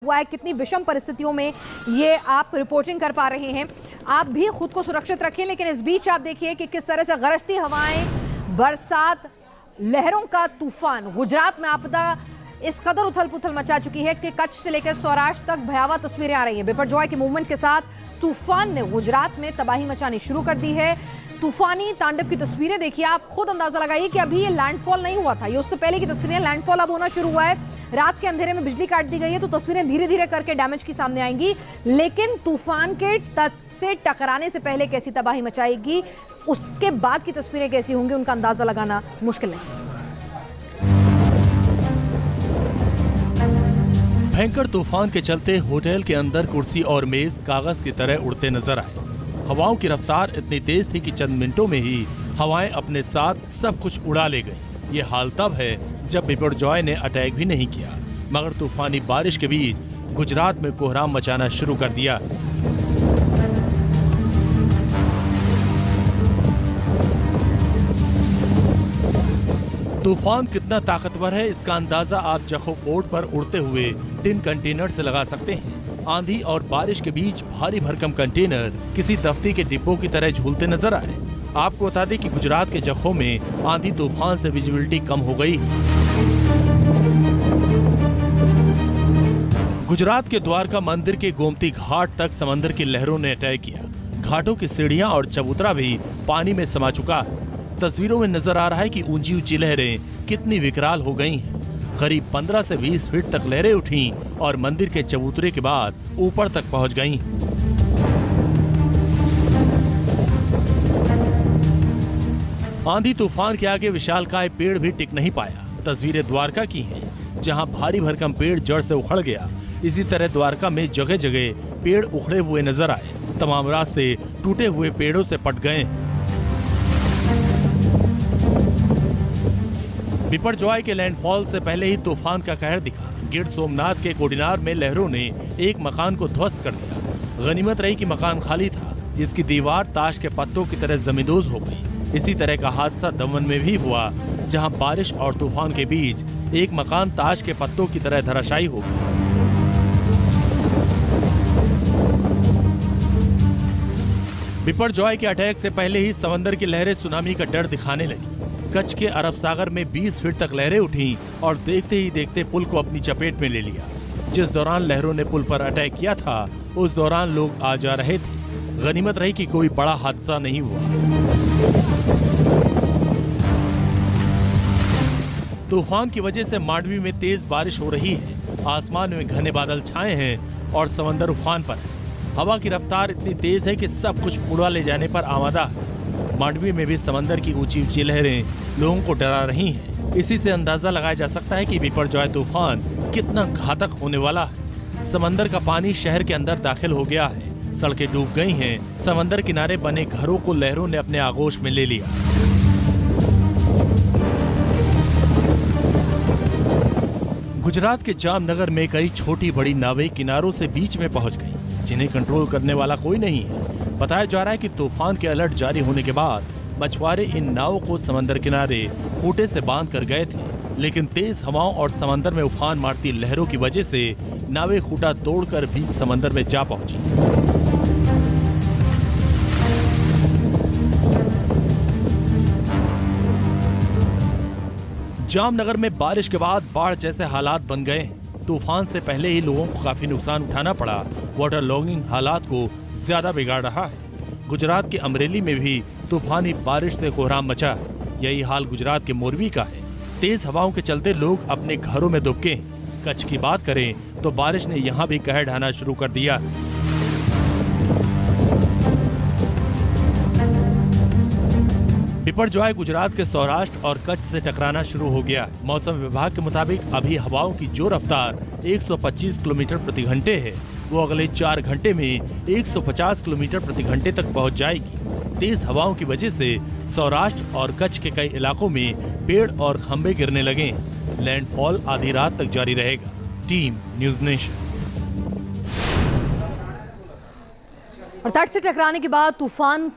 हुआ है, कितनी विषम परिस्थितियों में ये आप रिपोर्टिंग कर पा रहे हैं। आप भी खुद को सुरक्षित रखें, लेकिन इस बीच आप देखिए कि किस तरह से गरजती हवाएं, बरसात, लहरों का तूफान, गुजरात में आपदा इस कदर उथल पुथल मचा चुकी है कि कच्छ से लेकर सौराष्ट्र तक भयावह तस्वीरें आ रही हैं। बिपरजॉय के मूवमेंट के साथ तूफान ने गुजरात में तबाही मचानी शुरू कर दी है। तूफानी तांडव की तस्वीरें देखिए, आप खुद अंदाजा लगाइए कि अभी ये लैंडफॉल नहीं हुआ था, ये उससे पहले की तस्वीरें। लैंडफॉल अब होना शुरू हुआ है। रात के अंधेरे में बिजली काट दी गई है, तो तस्वीरें धीरे धीरे करके डैमेज की सामने आएंगी, लेकिन तूफान के तट से टकराने से पहले कैसी तबाही मचाएगी, उसके बाद की तस्वीरें कैसी होंगी, उनका अंदाजा लगाना मुश्किल नहीं। भयंकर तूफान के चलते होटल के अंदर कुर्सी और मेज कागज की तरह उड़ते नजर आए। हवाओं की रफ्तार इतनी तेज थी कि चंद मिनटों में ही हवाएं अपने साथ सब कुछ उड़ा ले गई। ये हाल तब है जब बिपरजॉय ने अटैक भी नहीं किया, मगर तूफानी बारिश के बीच गुजरात में कोहराम मचाना शुरू कर दिया। तूफान कितना ताकतवर है, इसका अंदाजा आप जखो पोर्ट पर उड़ते हुए टिन कंटेनर से लगा सकते हैं। आंधी और बारिश के बीच भारी भरकम कंटेनर किसी दफ्ती के डिब्बों की तरह झूलते नजर आए। आपको बता दें कि गुजरात के जखो में आंधी तूफान से विजिबिलिटी कम हो गई। गुजरात के द्वारका मंदिर के गोमती घाट तक समंदर की लहरों ने अटैक किया। घाटों की सीढ़ियां और चबूतरा भी पानी में समा चुका है। तस्वीरों में नजर आ रहा है कि ऊंची ऊंची लहरें कितनी विकराल हो गई हैं। करीब 15 से 20 फीट तक लहरें उठी और मंदिर के चबूतरे के बाद ऊपर तक पहुंच गईं। आंधी तूफान के आगे विशालकाय पेड़ भी टिक नहीं पाया। तस्वीरें द्वारका की हैं, जहां भारी भरकम पेड़ जड़ से उखड़ गया। इसी तरह द्वारका में जगह जगह पेड़ उखड़े हुए नजर आए। तमाम रास्ते टूटे हुए पेड़ों से पट गए। बिपरजॉय के लैंडफॉल से पहले ही तूफान का कहर दिखा। गिर सोमनाथ के कोडिनार में लहरों ने एक मकान को ध्वस्त कर दिया। गनीमत रही कि मकान खाली था, जिसकी दीवार ताश के पत्तों की तरह जमींदोज हो गई। इसी तरह का हादसा दमन में भी हुआ, जहां बारिश और तूफान के बीच एक मकान ताश के पत्तों की तरह धराशायी हो गया। बिपरजॉय के अटैक से पहले ही समंदर की लहरें सुनामी का डर दिखाने लगी। कच्छ के अरब सागर में 20 फीट तक लहरें उठी और देखते ही देखते पुल को अपनी चपेट में ले लिया। जिस दौरान लहरों ने पुल पर अटैक किया था, उस दौरान लोग आ जा रहे थे। गनीमत रही कि कोई बड़ा हादसा नहीं हुआ। तूफान की वजह से मांडवी में तेज बारिश हो रही है। आसमान में घने बादल छाए हैं और समंदर उफान पर है। हवा की रफ्तार इतनी तेज है कि सब कुछ उड़ा ले जाने पर आमादा है। मांडवी में भी समंदर की ऊंची ऊंची लहरें लोगों को डरा रही हैं। इसी से अंदाजा लगाया जा सकता है कि बिपरजॉय तूफान कितना घातक होने वाला है। समंदर का पानी शहर के अंदर दाखिल हो गया है। सड़कें डूब गई हैं। समंदर किनारे बने घरों को लहरों ने अपने आगोश में ले लिया। गुजरात के जामनगर में कई छोटी बड़ी नावें किनारों से बीच में पहुंच गईं, जिन्हें कंट्रोल करने वाला कोई नहीं है। बताया जा रहा है कि तूफान के अलर्ट जारी होने के बाद मछुआरे इन नावों को समंदर किनारे खूंटे से बांध कर गए थे, लेकिन तेज हवाओं और समंदर में उफान मारती लहरों की वजह से नावें खूंटा तोड़कर भी समंदर में जा पहुंची। जामनगर में बारिश के बाद बाढ़ जैसे हालात बन गए हैं। तूफान से पहले ही लोगों को काफी नुकसान उठाना पड़ा। वाटर लॉगिंग हालात को ज्यादा बिगाड़ रहा है। गुजरात के अमरेली में भी तूफानी बारिश से कोहराम मचा है। यही हाल गुजरात के मोरवी का है। तेज हवाओं के चलते लोग अपने घरों में दुबके हैं। कच्छ की बात करें तो बारिश ने यहाँ भी कहर ढाना शुरू कर दिया। बिपरजॉय गुजरात के सौराष्ट्र और कच्छ से टकराना शुरू हो गया। मौसम विभाग के मुताबिक अभी हवाओं की जो रफ्तार 125 किलोमीटर प्रति घंटे है, वो अगले 4 घंटे में 150 किलोमीटर प्रति घंटे तक पहुंच जाएगी। तेज हवाओं की वजह से सौराष्ट्र और कच्छ के कई इलाकों में पेड़ और खंभे गिरने लगे। लैंडफॉल आधी रात तक जारी रहेगा। Team news nation. और तट से टकराने के बाद तूफान